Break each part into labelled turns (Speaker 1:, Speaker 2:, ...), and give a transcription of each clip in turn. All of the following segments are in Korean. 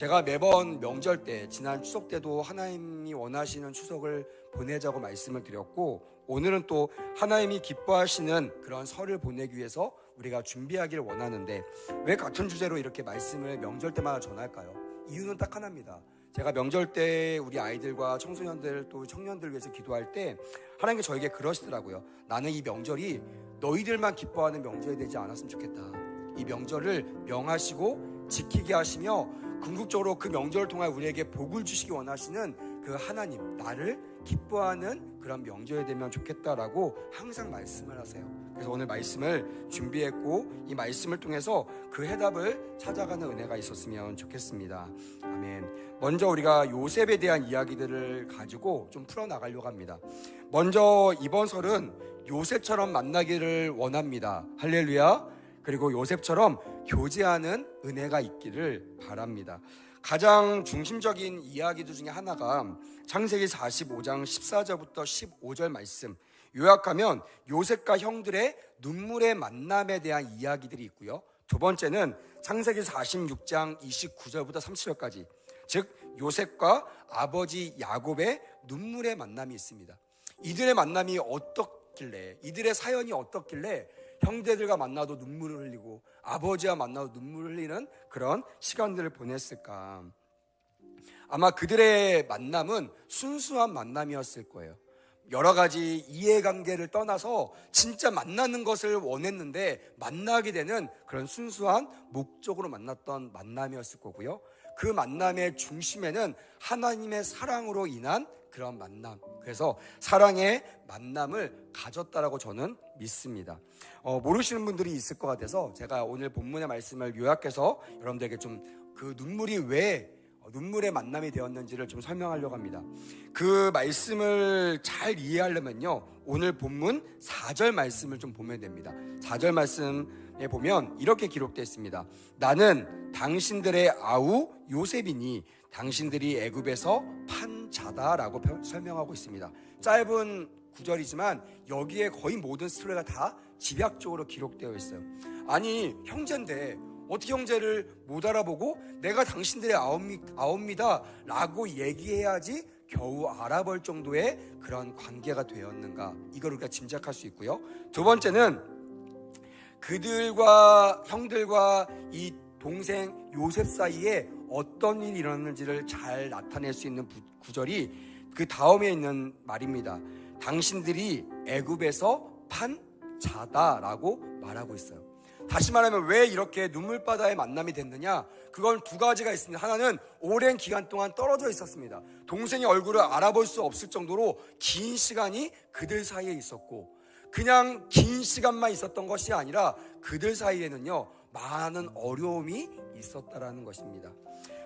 Speaker 1: 제가 매번 명절 때, 지난 추석 때도 하나님이 원하시는 추석을 보내자고 말씀을 드렸고, 오늘은 또 하나님이 기뻐하시는 그런 설을 보내기 위해서 우리가 준비하기를 원하는데, 왜 같은 주제로 이렇게 말씀을 명절 때마다 전할까요? 이유는 딱 하나입니다. 제가 명절 때 우리 아이들과 청소년들 또 청년들 위해서 기도할 때 하나님께 저에게 그러시더라고요. 나는 이 명절이 너희들만 기뻐하는 명절이 되지 않았으면 좋겠다. 이 명절을 명하시고 지키게 하시며 궁극적으로 그 명절을 통해 우리에게 복을 주시기 원하시는 그 하나님, 나를 기뻐하는 그런 명절이 되면 좋겠다라고 항상 말씀을 하세요. 그래서 오늘 말씀을 준비했고, 이 말씀을 통해서 그 해답을 찾아가는 은혜가 있었으면 좋겠습니다. 아멘. 먼저 우리가 요셉에 대한 이야기들을 가지고 좀 풀어나가려고 합니다. 먼저 이번 설은 요셉처럼 만나기를 원합니다. 할렐루야. 그리고 요셉처럼 교제하는 은혜가 있기를 바랍니다. 가장 중심적인 이야기들 중에 하나가 창세기 45장 14절부터 15절 말씀, 요약하면 요셉과 형들의 눈물의 만남에 대한 이야기들이 있고요. 두 번째는 창세기 46장 29절부터 30절까지, 즉 요셉과 아버지 야곱의 눈물의 만남이 있습니다. 이들의 만남이 어떻길래, 이들의 사연이 어떻길래 형제들과 만나도 눈물을 흘리고 아버지와 만나도 눈물을 흘리는 그런 시간들을 보냈을까? 아마 그들의 만남은 순수한 만남이었을 거예요. 여러 가지 이해관계를 떠나서 진짜 만나는 것을 원했는데 만나게 되는 그런 순수한 목적으로 만났던 만남이었을 거고요. 그 만남의 중심에는 하나님의 사랑으로 인한 그런 만남, 그래서 사랑의 만남을 가졌다라고 저는 믿습니다. 모르시는 분들이 있을 것 같아서 제가 오늘 본문의 말씀을 요약해서 여러분들에게 좀 그 눈물이 왜 눈물의 만남이 되었는지를 좀 설명하려고 합니다. 그 말씀을 잘 이해하려면요, 오늘 본문 4절 말씀을 좀 보면 됩니다. 4절 말씀에 보면 이렇게 기록되어 있습니다. 나는 당신들의 아우 요셉이니 당신들이 애굽에서 판 자다라고 설명하고 있습니다. 짧은 구절이지만 여기에 거의 모든 스토리가 다 집약적으로 기록되어 있어요. 아니, 형제인데 어떻게 형제를 못 알아보고 내가 당신들의 아우입니다 라고 얘기해야지 겨우 알아볼 정도의 그런 관계가 되었는가, 이걸 우리가 짐작할 수 있고요. 두 번째는 그들과 형들과 이 동생 요셉 사이에 어떤 일이 일어났는지를 잘 나타낼 수 있는 구절이 그 다음에 있는 말입니다. 당신들이 애굽에서 판 자다라고 말하고 있어요. 다시 말하면 왜 이렇게 눈물바다의 만남이 됐느냐? 그건 두 가지가 있습니다. 하나는 오랜 기간 동안 떨어져 있었습니다. 동생의 얼굴을 알아볼 수 없을 정도로 긴 시간이 그들 사이에 있었고, 그냥 긴 시간만 있었던 것이 아니라 그들 사이에는요, 많은 어려움이 있었다라는 것입니다.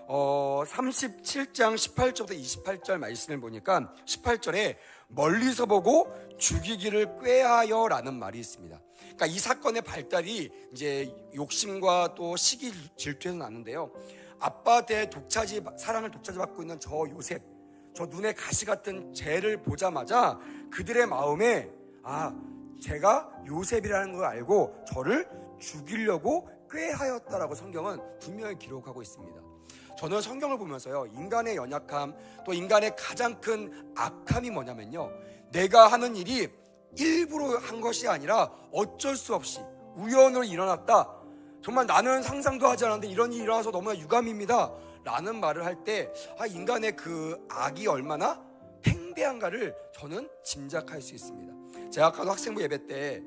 Speaker 1: 37장 18절부터 28절 말씀을 보니까 18절에 멀리서 보고 죽이기를 꾀하여 라는 말이 있습니다. 그러니까 이 사건의 발달이 이제 욕심과 또 시기 질투에서 나는데요, 아빠한테 사랑을 독차지받고 있는 저 요셉, 저 눈에 가시 같은 쟤를 보자마자 그들의 마음에 제가 요셉이라는 걸 알고 저를 죽이려고 꾀하였다라고 성경은 분명히 기록하고 있습니다. 저는 성경을 보면서요, 인간의 연약함, 또 인간의 가장 큰 악함이 뭐냐면요, 내가 하는 일이 일부러 한 것이 아니라 어쩔 수 없이 우연으로 일어났다, 정말 나는 상상도 하지 않았는데 이런 일이 일어나서 너무나 유감입니다 라는 말을 할 때 인간의 그 악이 얼마나 팽배한가를 저는 짐작할 수 있습니다. 제가 아까도 학생부 예배 때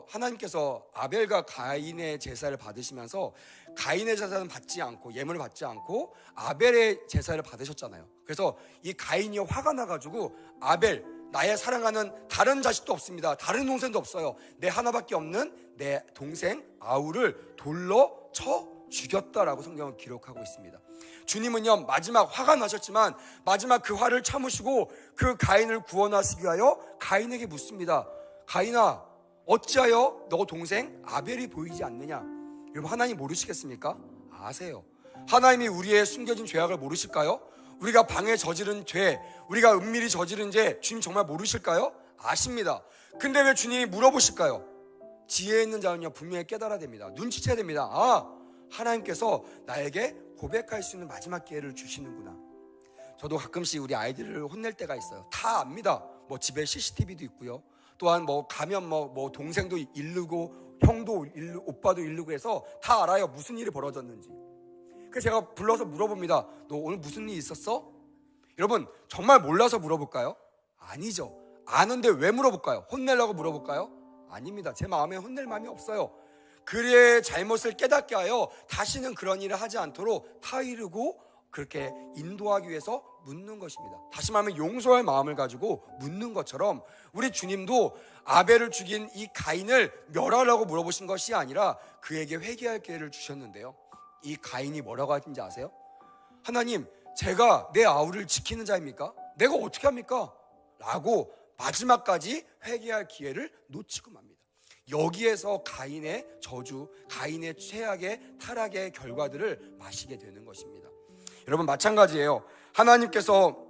Speaker 1: 하나님께서 아벨과 가인의 제사를 받으시면서 가인의 제사는 받지 않고, 예물을 받지 않고 아벨의 제사를 받으셨잖아요. 그래서 이 가인이 화가 나가지고 아벨, 나의 사랑하는 다른 자식도 없습니다, 다른 동생도 없어요, 내 하나밖에 없는 내 동생 아우를 돌로 쳐 죽였다라고 성경은 기록하고 있습니다. 주님은요, 마지막 화가 나셨지만 마지막 그 화를 참으시고 그 가인을 구원하시기 위하여 가인에게 묻습니다. 가인아, 어찌하여 너 동생 아벨이 보이지 않느냐? 여러분, 하나님 모르시겠습니까? 아세요. 하나님이 우리의 숨겨진 죄악을 모르실까요? 우리가 방에 저지른 죄, 우리가 은밀히 저지른 죄 주님 정말 모르실까요? 아십니다. 근데 왜 주님이 물어보실까요? 지혜 있는 자는요, 분명히 깨달아야 됩니다. 눈치채야 됩니다. 하나님께서 나에게 고백할 수 있는 마지막 기회를 주시는구나. 저도 가끔씩 우리 아이들을 혼낼 때가 있어요. 다 압니다. 뭐 집에 CCTV도 있고요. 또한 뭐 가면 뭐 동생도 이르고 형도 오빠도 이르고 해서 다 알아요. 무슨 일이 벌어졌는지. 그래서 제가 불러서 물어봅니다. 너 오늘 무슨 일 있었어? 여러분, 정말 몰라서 물어볼까요? 아니죠. 아는데 왜 물어볼까요? 혼내려고 물어볼까요? 아닙니다. 제 마음에 혼낼 마음이 없어요. 그의 잘못을 깨닫게 하여 다시는 그런 일을 하지 않도록 타이르고 그렇게 인도하기 위해서 묻는 것입니다. 다시 말하면 용서할 마음을 가지고 묻는 것처럼 우리 주님도 아벨을 죽인 이 가인을 멸하라고 물어보신 것이 아니라 그에게 회개할 기회를 주셨는데요. 이 가인이 뭐라고 하는지 아세요? 하나님, 제가 내 아우를 지키는 자입니까? 내가 어떻게 합니까? 라고 마지막까지 회개할 기회를 놓치고 맙니다. 여기에서 가인의 저주, 가인의 최악의 타락의 결과들을 마시게 되는 것입니다. 여러분, 마찬가지예요. 하나님께서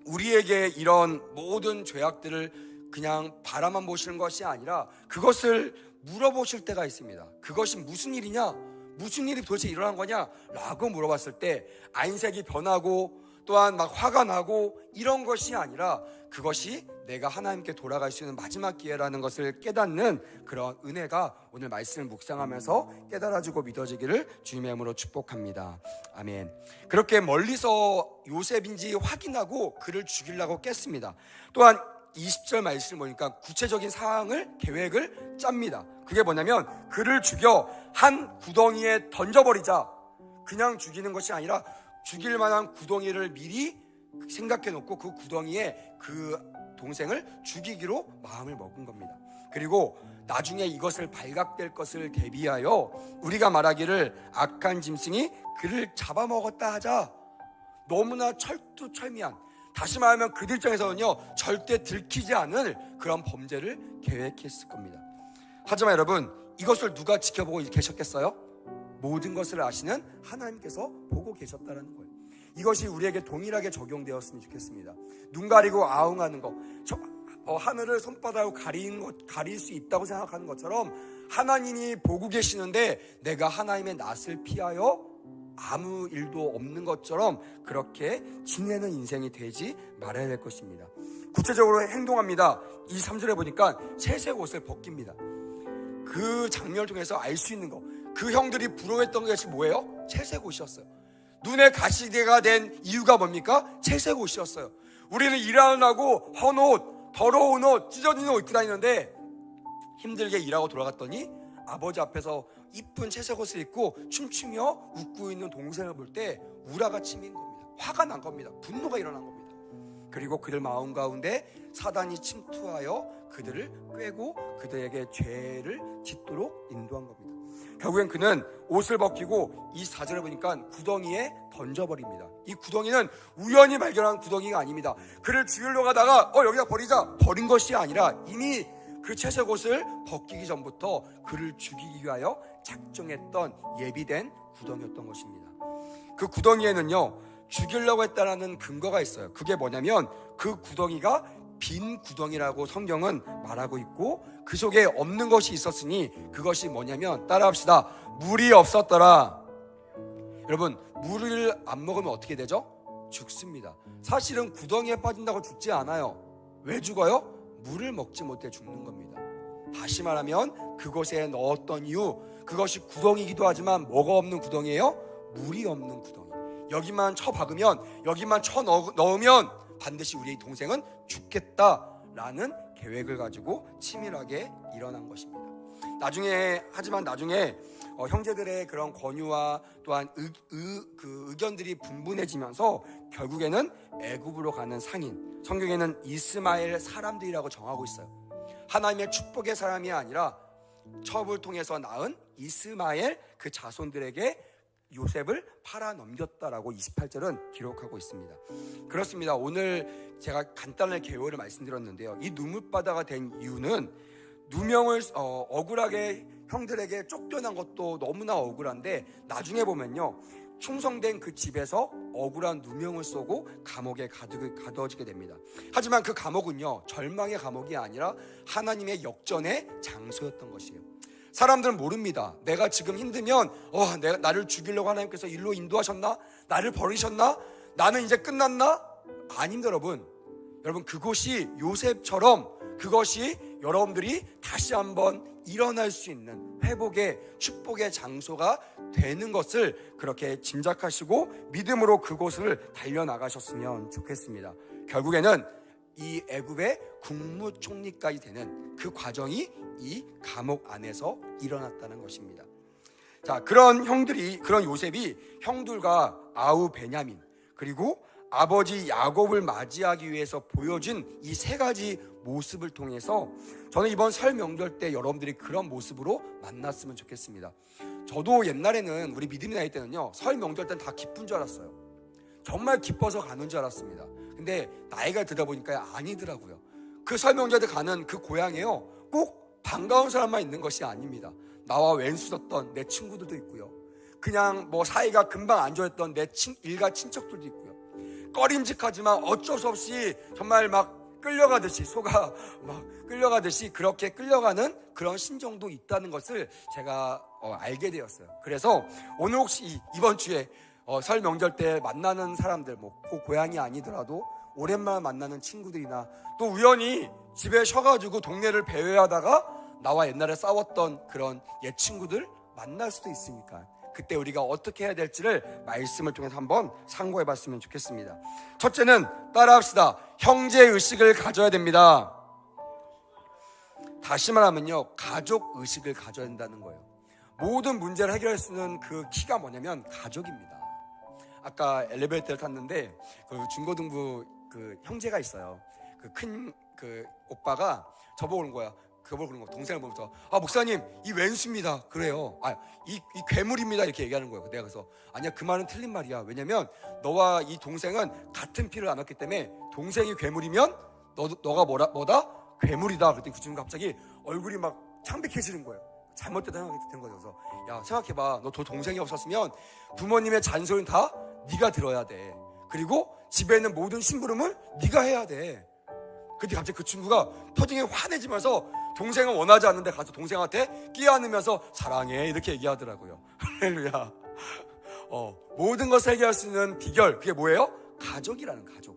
Speaker 1: 우리에게 이런 모든 죄악들을 그냥 바라만 보시는 것이 아니라 그것을 물어보실 때가 있습니다. 그것이 무슨 일이냐? 무슨 일이 도대체 일어난 거냐? 라고 물어봤을 때 안색이 변하고 또한 막 화가 나고 이런 것이 아니라 그것이 내가 하나님께 돌아갈 수 있는 마지막 기회라는 것을 깨닫는 그런 은혜가 오늘 말씀을 묵상하면서 깨달아지고 믿어지기를 주님의 이름으로 축복합니다. 아멘. 그렇게 멀리서 요셉인지 확인하고 그를 죽이려고 깼습니다. 또한 20절 말씀을 보니까 구체적인 사항을 계획을 짭니다. 그게 뭐냐면 그를 죽여 한 구덩이에 던져버리자. 그냥 죽이는 것이 아니라 죽일 만한 구덩이를 미리 생각해 놓고 그 구덩이에 그 동생을 죽이기로 마음을 먹은 겁니다. 그리고 나중에 이것을 발각될 것을 대비하여 우리가 말하기를 악한 짐승이 그를 잡아먹었다 하자. 너무나 철두철미한, 다시 말하면 그들 입장에서는요 절대 들키지 않을 그런 범죄를 계획했을 겁니다. 하지만 여러분, 이것을 누가 지켜보고 계셨겠어요? 모든 것을 아시는 하나님께서 보고 계셨다는 거예요. 이것이 우리에게 동일하게 적용되었으면 좋겠습니다. 눈 가리고 아웅하는 거, 하늘을 손바닥으로 가릴 수 있다고 생각하는 것처럼 하나님이 보고 계시는데 내가 하나님의 낯을 피하여 아무 일도 없는 것처럼 그렇게 지내는 인생이 되지 말아야 될 것입니다. 구체적으로 행동합니다. 이 3절에 보니까 채색 옷을 벗깁니다. 그 장면을 통해서 알 수 있는 거, 그 형들이 부러워했던 것이 뭐예요? 채색 옷이었어요. 눈에 가시개가 된 이유가 뭡니까? 채색 옷이었어요. 우리는 일 안 하고 헌 옷, 더러운 옷, 찢어진 옷 입고 다니는데 힘들게 일하고 돌아갔더니 아버지 앞에서 이쁜 채색 옷을 입고 춤추며 웃고 있는 동생을 볼 때 우라가 치민 겁니다. 화가 난 겁니다. 분노가 일어난 겁니다. 그리고 그들 마음 가운데 사단이 침투하여 그들을 꿰고 그들에게 죄를 짓도록 인도한 겁니다. 결국엔 그는 옷을 벗기고 이 4절을 보니까 구덩이에 던져버립니다. 이 구덩이는 우연히 발견한 구덩이가 아닙니다. 그를 죽이려고 하다가 여기다 버리자, 버린 것이 아니라 이미 그 채색 옷을 벗기기 전부터 그를 죽이기 위하여 작정했던 예비된 구덩이였던 것입니다. 그 구덩이에는요 죽이려고 했다라는 근거가 있어요. 그게 뭐냐면 그 구덩이가 빈 구덩이라고 성경은 말하고 있고 그 속에 없는 것이 있었으니 그것이 뭐냐면 따라합시다. 물이 없었더라. 여러분, 물을 안 먹으면 어떻게 되죠? 죽습니다. 사실은 구덩이에 빠진다고 죽지 않아요. 왜 죽어요? 물을 먹지 못해 죽는 겁니다. 다시 말하면 그곳에 넣었던 이유, 그것이 구덩이기도 하지만 뭐가 없는 구덩이에요? 물이 없는 구덩이. 여기만 쳐박으면, 여기만 쳐넣으면 반드시 우리 동생은 죽겠다라는 계획을 가지고 치밀하게 일어난 것입니다. 나중에 형제들의 그런 권유와 또한 의견들이 분분해지면서 결국에는 애굽으로 가는 상인, 성경에는 이스마엘 사람들이라고 정하고 있어요. 하나님의 축복의 사람이 아니라 첩을 통해서 낳은 이스마엘 그 자손들에게 요셉을 팔아 넘겼다라고 28절은 기록하고 있습니다. 그렇습니다. 오늘 제가 간단하게 개요를 말씀드렸는데요. 이 눈물바다가 된 이유는 누명을 억울하게 형들에게 쫓겨난 것도 너무나 억울한데 나중에 보면요 충성된 그 집에서 억울한 누명을 쏘고 감옥에 가둬지게 됩니다. 하지만 그 감옥은요 절망의 감옥이 아니라 하나님의 역전의 장소였던 것이에요. 사람들은 모릅니다. 내가 지금 힘들면 나를 죽이려고 하나님께서 일로 인도하셨나? 나를 버리셨나? 나는 이제 끝났나? 아닙니다. 여러분 그곳이 요셉처럼 그것이 여러분들이 다시 한번 일어날 수 있는 회복의 축복의 장소가 되는 것을 그렇게 짐작하시고 믿음으로 그곳을 달려나가셨으면 좋겠습니다. 결국에는 이 애굽의 국무총리까지 되는 그 과정이 이 감옥 안에서 일어났다는 것입니다. 자, 그런 요셉이 형들과 아우 베냐민 그리고 아버지 야곱을 맞이하기 위해서 보여준 이 세 가지 모습을 통해서 저는 이번 설 명절 때 여러분들이 그런 모습으로 만났으면 좋겠습니다. 저도 옛날에는 우리 믿음의 나이 때는요, 설 명절 때는 다 기쁜 줄 알았어요. 정말 기뻐서 가는 줄 알았습니다. 근데 나이가 들다 보니까 아니더라고요. 그 설 명절 때 가는 그 고향에요, 꼭 반가운 사람만 있는 것이 아닙니다. 나와 왼수였던 내 친구들도 있고요, 그냥 뭐 사이가 금방 안 좋았던 내 일가 친척들도 있고요, 꺼림직하지만 어쩔 수 없이 정말 막 끌려가듯이 소가 막 끌려가듯이 그렇게 끌려가는 그런 심정도 있다는 것을 제가 알게 되었어요. 그래서 오늘 혹시 이번 주에 설 명절 때 만나는 사람들, 뭐 그 고향이 아니더라도 오랜만에 만나는 친구들이나 또 우연히 집에 쉬어가지고 동네를 배회하다가 나와 옛날에 싸웠던 그런 옛 친구들 만날 수도 있으니까 그때 우리가 어떻게 해야 될지를 말씀을 통해서 한번 상고해 봤으면 좋겠습니다. 첫째는 따라합시다. 형제의식을 가져야 됩니다. 다시 말하면요, 가족의식을 가져야 된다는 거예요. 모든 문제를 해결할 수 있는 그 키가 뭐냐면 가족입니다. 아까 엘리베이터를 탔는데 그 중고등부 그 형제가 있어요. 그 큰 그 오빠가 저보고 그런 거야. 동생을 보면서 목사님 이 왼수입니다. 그래요. 이 괴물입니다. 이렇게 얘기하는 거예요. 내가 그래서 아니야, 그 말은 틀린 말이야. 왜냐면 너와 이 동생은 같은 피를 나눴기 때문에 동생이 괴물이면 너가 뭐다? 괴물이다. 그랬더니 그 친구가 갑자기 얼굴이 막 창백해지는 거예요. 잘못된 생각이 드는 거죠. 그래서 야, 생각해봐. 너 동생이 없었으면 부모님의 잔소리는 다 네가 들어야 돼. 그리고 집에 있는 모든 심부름을 네가 해야 돼. 근데 갑자기 그 친구가 표정이 환해지면서 동생은 원하지 않는데 가서 동생한테 끼어안으면서 사랑해 이렇게 얘기하더라고요. 할렐루야. 모든 것을 해결할 수 있는 비결, 그게 뭐예요? 가족이라는 가족.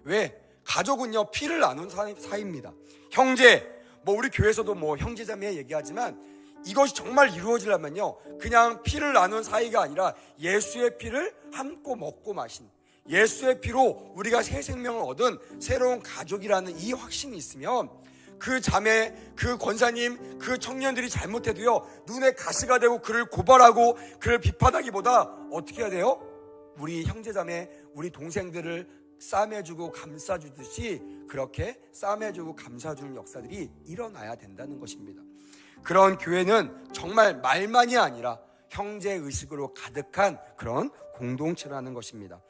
Speaker 1: 왜? 가족은요, 피를 나눈 사이입니다. 형제, 뭐 우리 교회에서도 뭐 형제자매 얘기하지만 이것이 정말 이루어지려면요, 그냥 피를 나눈 사이가 아니라 예수의 피를 함께 먹고 마신, 예수의 피로 우리가 새 생명을 얻은 새로운 가족이라는 이 확신이 있으면 그 자매, 그 권사님, 그 청년들이 잘못해도요, 눈에 가시가 되고 그를 고발하고 그를 비판하기보다 어떻게 해야 돼요? 우리 형제자매, 우리 동생들을 싸매주고 감싸주듯이 그렇게 싸매주고 감싸주는 역사들이 일어나야 된다는 것입니다. 그런 교회는 정말 말만이 아니라 형제의식으로 가득한 그런 공동체라는 것입니다.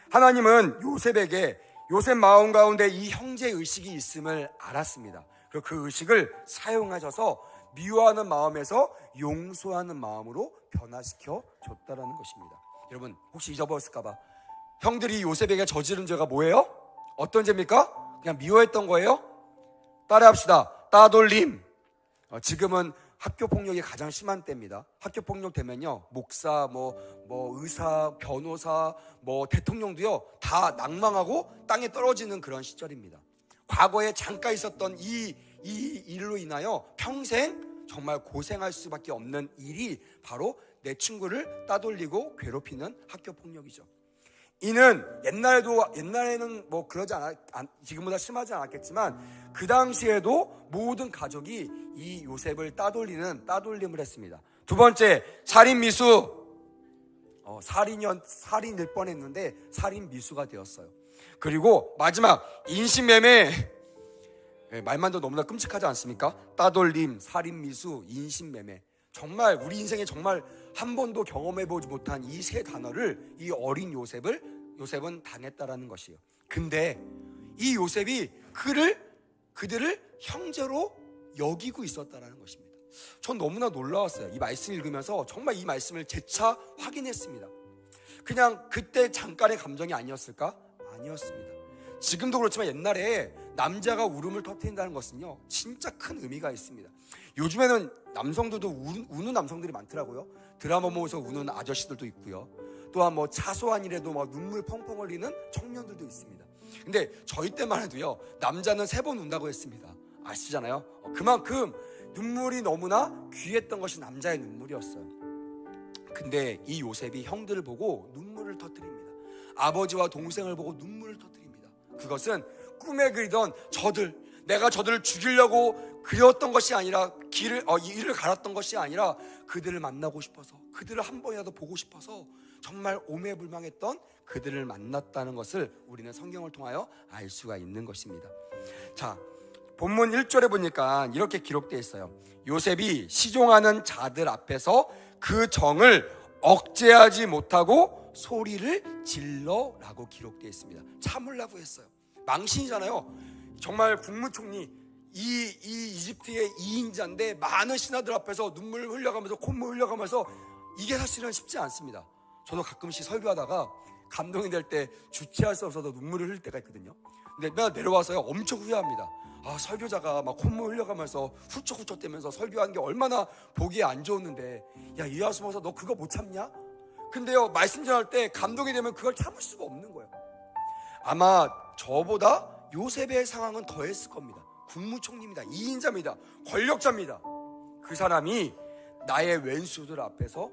Speaker 1: 하나님은 요셉에게 요셉 마음 가운데 이 형제의식이 있음을 알았습니다. 그리고 그 의식을 사용하셔서 미워하는 마음에서 용서하는 마음으로 변화시켜 줬다는 것입니다. 여러분 혹시 잊어버렸을까봐, 형들이 요셉에게 저지른 죄가 뭐예요? 어떤 죄입니까? 그냥 미워했던 거예요? 따라합시다. 따돌림. 지금은 학교폭력이 가장 심한 때입니다. 학교폭력 되면요, 목사, 의사, 변호사, 대통령도요 다 낭망하고 땅에 떨어지는 그런 시절입니다. 과거에 잠깐 있었던 이 일로 인하여 평생 정말 고생할 수밖에 없는 일이 바로 내 친구를 따돌리고 괴롭히는 학교폭력이죠. 이는 옛날에는 그러지 지금보다 심하지 않았겠지만 그 당시에도 모든 가족이 이 요셉을 따돌림을 했습니다. 두 번째, 살인미수. 살인일 뻔했는데 살인미수가 되었어요. 그리고 마지막, 인신매매. 말만 도 너무나 끔찍하지 않습니까? 따돌림, 살인미수, 인신매매. 정말 우리 인생에 정말 한 번도 경험해보지 못한 이 세 단어를 이 어린 요셉은 당했다라는 것이에요. 근데 이 요셉이 그들을 형제로 여기고 있었다라는 것입니다. 전 너무나 놀라웠어요. 이 말씀 읽으면서 정말 이 말씀을 재차 확인했습니다. 그냥 그때 잠깐의 감정이 아니었을까? 아니었습니다. 지금도 그렇지만 옛날에 남자가 울음을 터뜨린다는 것은요 진짜 큰 의미가 있습니다. 요즘에는 남성들도 우는 남성들이 많더라고요. 드라마 보면서 우는 아저씨들도 있고요. 또한 뭐 사소한 일에도 막 눈물 펑펑 흘리는 청년들도 있습니다. 근데 저희 때만 해도요 남자는 3번 운다고 했습니다. 아시잖아요. 그만큼 눈물이 너무나 귀했던 것이 남자의 눈물이었어요. 근데 이 요셉이 형들을 보고 눈물을 터뜨립니다. 아버지와 동생을 보고 눈물을 터뜨립니다. 그것은 꿈에 그리던 내가 저들을 죽이려고 그렸던 것이 아니라 이를 갈았던 것이 아니라 그들을 만나고 싶어서, 그들을 한 번이라도 보고 싶어서 정말 오매불망했던 그들을 만났다는 것을 우리는 성경을 통하여 알 수가 있는 것입니다. 자, 본문 1절에 보니까 이렇게 기록되어 있어요. 요셉이 시종하는 자들 앞에서 그 정을 억제하지 못하고 소리를 질러라고 기록되어 있습니다. 참으려고 했어요. 망신이잖아요. 정말 국무총리, 이 이집트의 2인자인데 많은 신하들 앞에서 눈물 흘려가면서 콧물 흘려가면서 이게 사실은 쉽지 않습니다. 저도 가끔씩 설교하다가 감동이 될 때 주체할 수 없어서 눈물을 흘릴 때가 있거든요. 근데 맨날 내려와서요 엄청 후회합니다. 설교자가 막 콧물 흘려가면서 훌쩍훌쩍 대면서 설교하는 게 얼마나 보기에 안 좋았는데, 야 이해하수 목사 너 그거 못 참냐? 근데요 말씀 전할 때 감동이 되면 그걸 참을 수가 없는 거예요. 아마 저보다 요셉의 상황은 더했을 겁니다. 국무총리입니다. 2인자입니다. 권력자입니다. 그 사람이 나의 왼수들 앞에서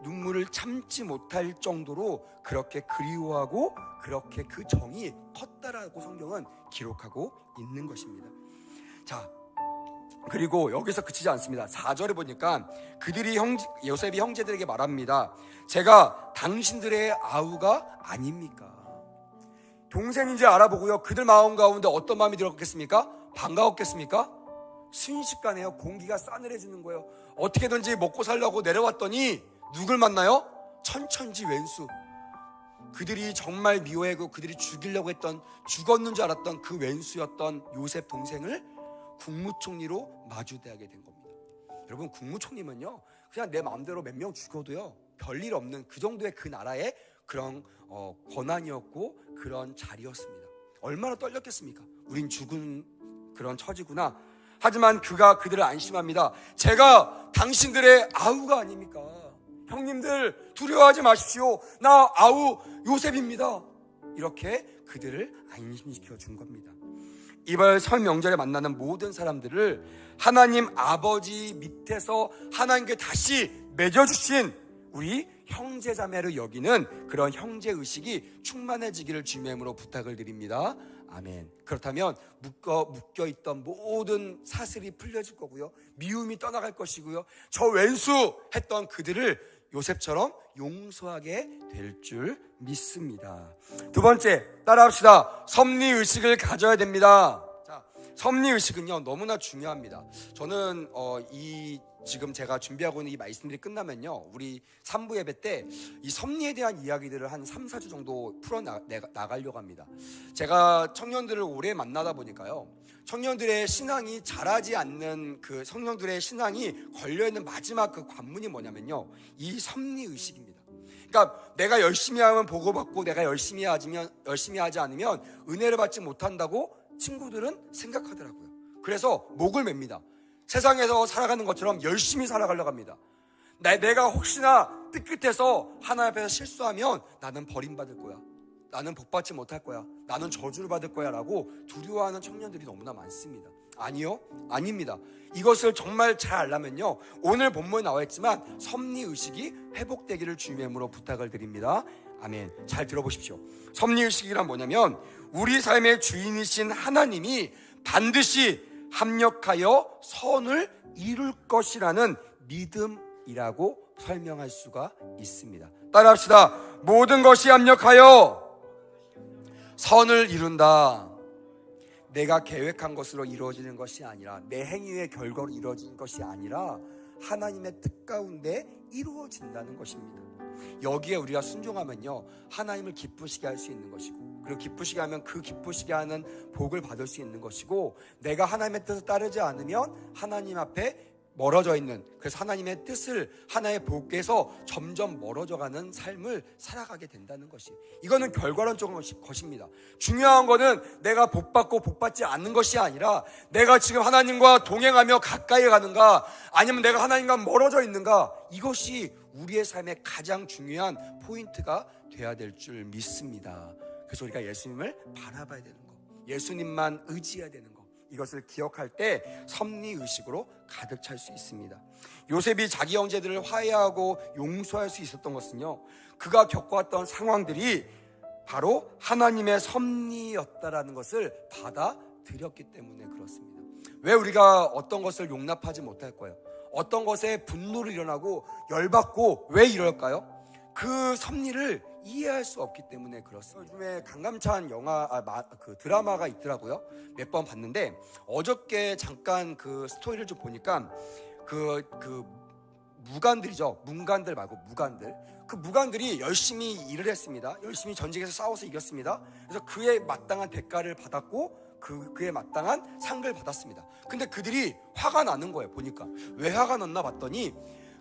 Speaker 1: 눈물을 참지 못할 정도로 그렇게 그리워하고 그렇게 그 정이 컸다라고 성경은 기록하고 있는 것입니다. 자, 그리고 여기서 그치지 않습니다. 4절에 보니까 요셉이 형제들에게 말합니다. 제가 당신들의 아우가 아닙니까? 동생인지 알아보고요 그들 마음 가운데 어떤 마음이 들었겠습니까? 반가웠겠습니까? 순식간에요 공기가 싸늘해지는 거예요. 어떻게든지 먹고 살려고 내려왔더니 누굴 만나요? 천천지 왼수. 그들이 정말 미워하고 그들이 죽이려고 했던, 죽었는 줄 알았던 그 왼수였던 요셉 동생을 국무총리로 마주대하게 된 겁니다. 여러분, 국무총리면요 그냥 내 마음대로 몇 명 죽여도요 별일 없는 그 정도의 그 나라의 그런 권한이었고 그런 자리였습니다. 얼마나 떨렸겠습니까? 우린 죽은 그런 처지구나. 하지만 그가 그들을 안심합니다. 제가 당신들의 아우가 아닙니까? 형님들 두려워하지 마십시오. 나 아우 요셉입니다. 이렇게 그들을 안심시켜 준 겁니다. 이번 설 명절에 만나는 모든 사람들을 하나님 아버지 밑에서 하나님께 다시 맺어주신 우리 형제자매로 여기는 그런 형제의식이 충만해지기를 주님의 이름으로 부탁을 드립니다. 아멘. 그렇다면 묶여있던 모든 사슬이 풀려질 거고요, 미움이 떠나갈 것이고요, 저 왼수 했던 그들을 요셉처럼 용서하게 될 줄 믿습니다. 두 번째, 따라합시다. 섭리의식을 가져야 됩니다. 자, 섭리의식은요 너무나 중요합니다. 저는 지금 제가 준비하고 있는 이 말씀들이 끝나면요 우리 3부 예배 때 이 섭리에 대한 이야기들을 한 3-4주 정도 풀어나가려고 합니다. 제가 청년들을 오래 만나다 보니까요 청년들의 신앙이 자라지 않는 그 청년들의 신앙이 걸려있는 마지막 그 관문이 뭐냐면요 이 섭리의식입니다. 그러니까 내가 열심히 하면 보고받고 내가 열심히 하지 않으면 은혜를 받지 못한다고 친구들은 생각하더라고요. 그래서 목을 맵니다. 세상에서 살아가는 것처럼 열심히 살아가려고 합니다. 내가 혹시나 띠끗해서 하나님 앞에서 실수하면 나는 버림받을 거야, 나는 복받지 못할 거야, 나는 저주를 받을 거야 라고 두려워하는 청년들이 너무나 많습니다. 아니요, 아닙니다. 이것을 정말 잘 알려면요 오늘 본문에 나와 있지만 섭리의식이 회복되기를 주님의 이름으로 부탁을 드립니다. 아멘. 잘 들어보십시오. 섭리의식이란 뭐냐면 우리 삶의 주인이신 하나님이 반드시 합력하여 선을 이룰 것이라는 믿음이라고 설명할 수가 있습니다. 따라합시다. 모든 것이 합력하여 선을 이룬다. 내가 계획한 것으로 이루어지는 것이 아니라, 내 행위의 결과로 이루어지는 것이 아니라 하나님의 뜻 가운데 이루어진다는 것입니다. 여기에 우리가 순종하면요 하나님을 기쁘시게 할 수 있는 것이고, 그리고 기쁘시게 하면 그 기쁘시게 하는 복을 받을 수 있는 것이고, 내가 하나님의 뜻을 따르지 않으면 하나님 앞에 멀어져 있는, 그래서 하나님의 뜻을, 하나의 복에서 점점 멀어져가는 삶을 살아가게 된다는 것이, 이거는 결과론적인 것입니다. 중요한 거는 내가 복받고 복받지 않는 것이 아니라 내가 지금 하나님과 동행하며 가까이 가는가, 아니면 내가 하나님과 멀어져 있는가, 이것이 우리의 삶의 가장 중요한 포인트가 돼야 될 줄 믿습니다. 그래서 우리가 예수님을 바라봐야 되는 거, 예수님만 의지해야 되는 거, 이것을 기억할 때 섭리의식으로 가득 찰 수 있습니다. 요셉이 자기 형제들을 화해하고 용서할 수 있었던 것은요, 그가 겪어왔던 상황들이 바로 하나님의 섭리였다라는 것을 받아들였기 때문에 그렇습니다. 왜 우리가 어떤 것을 용납하지 못할 거예요? 어떤 것에 분노를 일어나고 열받고 왜 이럴까요? 그 섭리를 이해할 수 없기 때문에 그렇습니다. 요즘에 강감찬 그 드라마가 있더라고요. 몇 번 봤는데 어저께 잠깐 그 스토리를 좀 보니까 그 무관들이죠. 문관들 말고 무관들. 그 무관들이 열심히 일을 했습니다. 열심히 전쟁에서 싸워서 이겼습니다. 그래서 그에 마땅한 대가를 받았고 그에 마땅한 상을 받았습니다. 근데 그들이 화가 나는 거예요. 보니까 왜 화가 났나 봤더니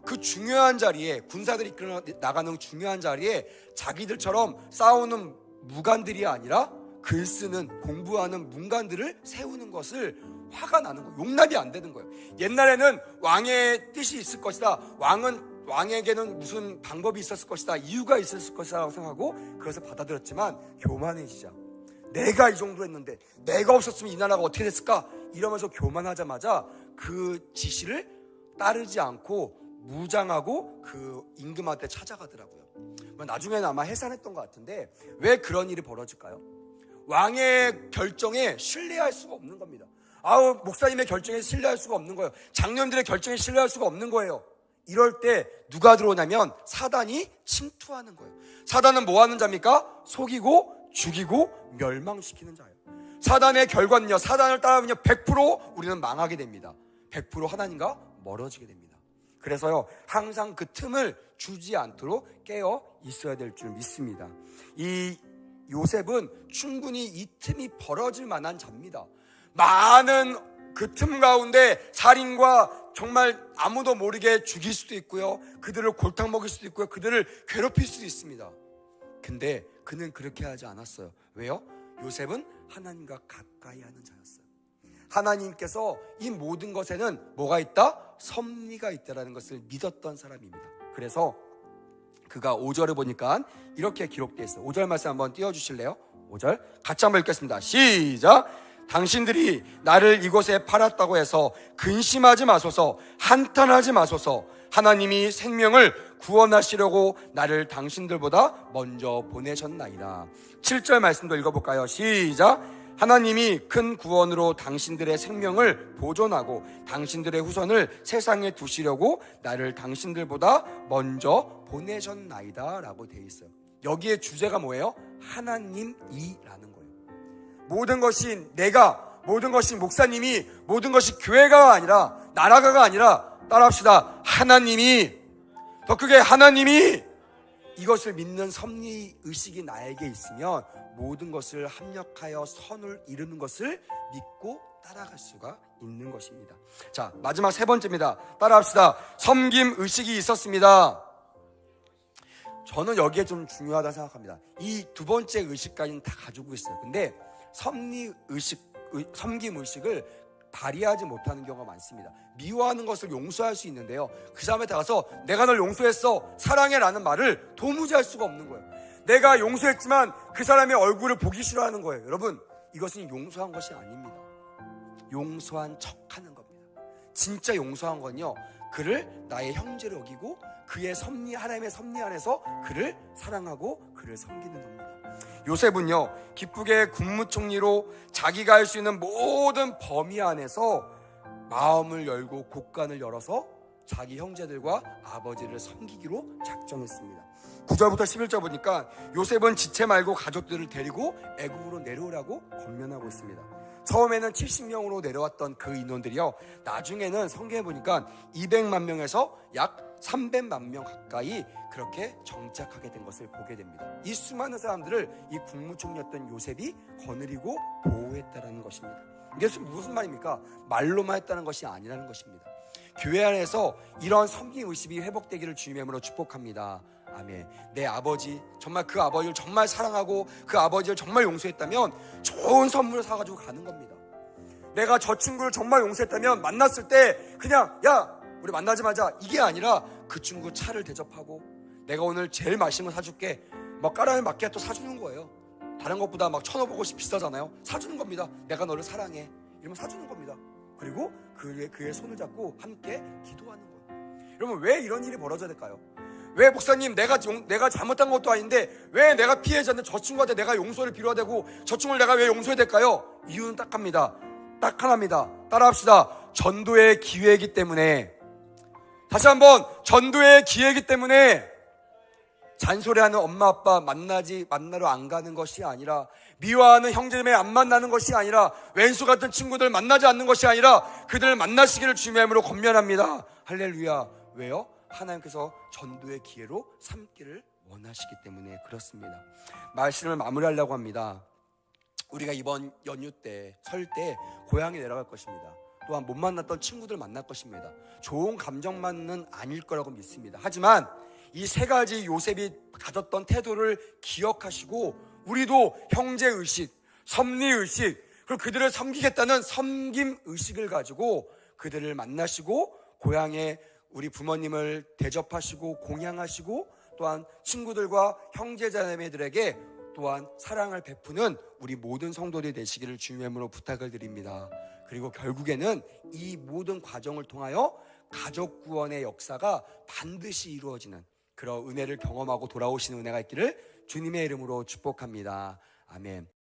Speaker 1: 그 중요한 자리에, 군사들이 이끌어 나가는 중요한 자리에 자기들처럼 싸우는 무관들이 아니라 글 쓰는, 공부하는 문관들을 세우는 것을 화가 나는 거예요. 용납이 안 되는 거예요. 옛날에는 왕의 뜻이 있을 것이다, 왕에게는 무슨 방법이 있었을 것이다, 이유가 있었을 것이라고 생각하고 그것을 받아들였지만, 교만해지자, 내가 이 정도 했는데 내가 없었으면 이 나라가 어떻게 됐을까, 이러면서 교만하자마자 그 지시를 따르지 않고 무장하고 그 임금한테 찾아가더라고요. 나중에는 아마 해산했던 것 같은데, 왜 그런 일이 벌어질까요? 왕의 결정에 신뢰할 수가 없는 겁니다. 목사님의 결정에 신뢰할 수가 없는 거예요. 장년들의 결정에 신뢰할 수가 없는 거예요. 이럴 때 누가 들어오냐면 사단이 침투하는 거예요. 사단은 뭐 하는 자입니까? 속이고 죽이고 멸망시키는 자예요. 사단의 결과는요, 사단을 따르면요 100% 우리는 망하게 됩니다. 100% 하나님과 멀어지게 됩니다. 그래서요, 항상 그 틈을 주지 않도록 깨어 있어야 될 줄 믿습니다. 이 요셉은 충분히 이 틈이 벌어질 만한 자입니다. 많은 그 틈 가운데 살인과 정말 아무도 모르게 죽일 수도 있고요, 그들을 골탕 먹일 수도 있고요, 그들을 괴롭힐 수도 있습니다. 근데 그는 그렇게 하지 않았어요. 왜요? 요셉은 하나님과 가까이 하는 자였어요. 하나님께서 이 모든 것에는 뭐가 있다? 섭리가 있다라는 것을 믿었던 사람입니다. 그래서 그가 5절을 보니까 이렇게 기록되어 있어요. 5절 말씀 한번 띄워주실래요? 5절 같이 한번 읽겠습니다. 시작! 당신들이 나를 이곳에 팔았다고 해서 근심하지 마소서, 한탄하지 마소서. 하나님이 생명을 구원하시려고 나를 당신들보다 먼저 보내셨나이다. 7절 말씀도 읽어볼까요? 시작! 하나님이 큰 구원으로 당신들의 생명을 보존하고 당신들의 후손을 세상에 두시려고 나를 당신들보다 먼저 보내셨나이다 라고 되어 있어요. 여기에 주제가 뭐예요? 하나님이라는 거예요. 모든 것이 내가, 모든 것이 목사님이, 모든 것이 교회가 아니라, 나라가가 아니라, 따라합시다, 하나님이, 더 크게 하나님이, 이것을 믿는 섭리의식이 나에게 있으면 모든 것을 합력하여 선을 이루는 것을 믿고 따라갈 수가 있는 것입니다. 자, 마지막 세 번째입니다. 따라합시다. 섬김의식이 있었습니다. 저는 여기에 좀 중요하다 생각합니다. 이 두 번째 의식까지는 다 가지고 있어요. 근데 섬김의식을 발휘하지 못하는 경우가 많습니다. 미워하는 것을 용서할 수 있는데요, 그 사람에 다가서 내가 널 용서했어, 사랑해 라는 말을 도무지 할 수가 없는 거예요. 내가 용서했지만 그 사람의 얼굴을 보기 싫어하는 거예요. 여러분, 이것은 용서한 것이 아닙니다. 용서한 척하는 겁니다. 진짜 용서한 건요, 그를 나의 형제로 여기고 그의 섭리, 하나님의 섭리 안에서 그를 사랑하고 그를 섬기는 겁니다. 요셉은요, 기쁘게 국무총리로 자기가 할 수 있는 모든 범위 안에서 마음을 열고 곳간을 열어서 자기 형제들과 아버지를 섬기기로 작정했습니다. 9절부터 11절 보니까 요셉은 지체 말고 가족들을 데리고 애굽으로 내려오라고 권면하고 있습니다. 처음에는 70명으로 내려왔던 그 인원들이요, 나중에는 성경에 보니까 200만 명에서 약 300만 명 가까이 그렇게 정착하게 된 것을 보게 됩니다. 이 수많은 사람들을 이 국무총리였던 요셉이 거느리고 보호했다는 것입니다. 이게 무슨 말입니까? 말로만 했다는 것이 아니라는 것입니다. 교회 안에서 이런 섬김 의식이 회복되기를 주님의 이름으로 축복합니다. 아멘. 내 아버지, 정말 그 아버지를 정말 사랑하고 그 아버지를 정말 용서했다면 좋은 선물을 사가지고 가는 겁니다. 내가 저 친구를 정말 용서했다면 만났을 때 그냥 야 우리 만나지 말자 이게 아니라 그 친구 차를 대접하고 내가 오늘 제일 맛있는 거 사줄게 막 까라멜 마키아토 사주는 거예요. 다른 것보다 막 1,500원씩 비싸잖아요. 사주는 겁니다. 내가 너를 사랑해 이러면 사주는 겁니다. 그리고 그의 손을 잡고 함께 기도하는 거예요. 여러분 왜 이런 일이 벌어져야 될까요? 왜 목사님 내가 잘못한 것도 아닌데 왜 내가 피해자인데 저 친구한테 내가 용서를 빌어야 되고 저 친구를 내가 왜 용서해야 될까요? 이유는 딱 합니다. 딱 하나입니다. 따라합시다. 전도의 기회이기 때문에. 다시 한번 전도의 기회이기 때문에 잔소리하는 엄마 아빠 만나러 안 가는 것이 아니라 미워하는 형제자매 안 만나는 것이 아니라 왼수 같은 친구들 만나지 않는 것이 아니라 그들을 만나시기를 주님의 이름으로 권면합니다. 할렐루야. 왜요? 하나님께서 전도의 기회로 삼기를 원하시기 때문에 그렇습니다. 말씀을 마무리하려고 합니다. 우리가 이번 연휴 때, 설 때 고향에 내려갈 것입니다. 또한 못 만났던 친구들 만날 것입니다. 좋은 감정만은 아닐 거라고 믿습니다. 하지만 이 세 가지 요셉이 가졌던 태도를 기억하시고 우리도 형제의식, 섭리의식, 그리고 그들을 섬기겠다는 섬김의식을 가지고 그들을 만나시고 고향에 우리 부모님을 대접하시고 공양하시고 또한 친구들과 형제자매들에게 또한 사랑을 베푸는 우리 모든 성도들이 되시기를 주님의 이름으로 부탁을 드립니다. 그리고 결국에는 이 모든 과정을 통하여 가족 구원의 역사가 반드시 이루어지는 그런 은혜를 경험하고 돌아오시는 은혜가 있기를 주님의 이름으로 축복합니다. 아멘.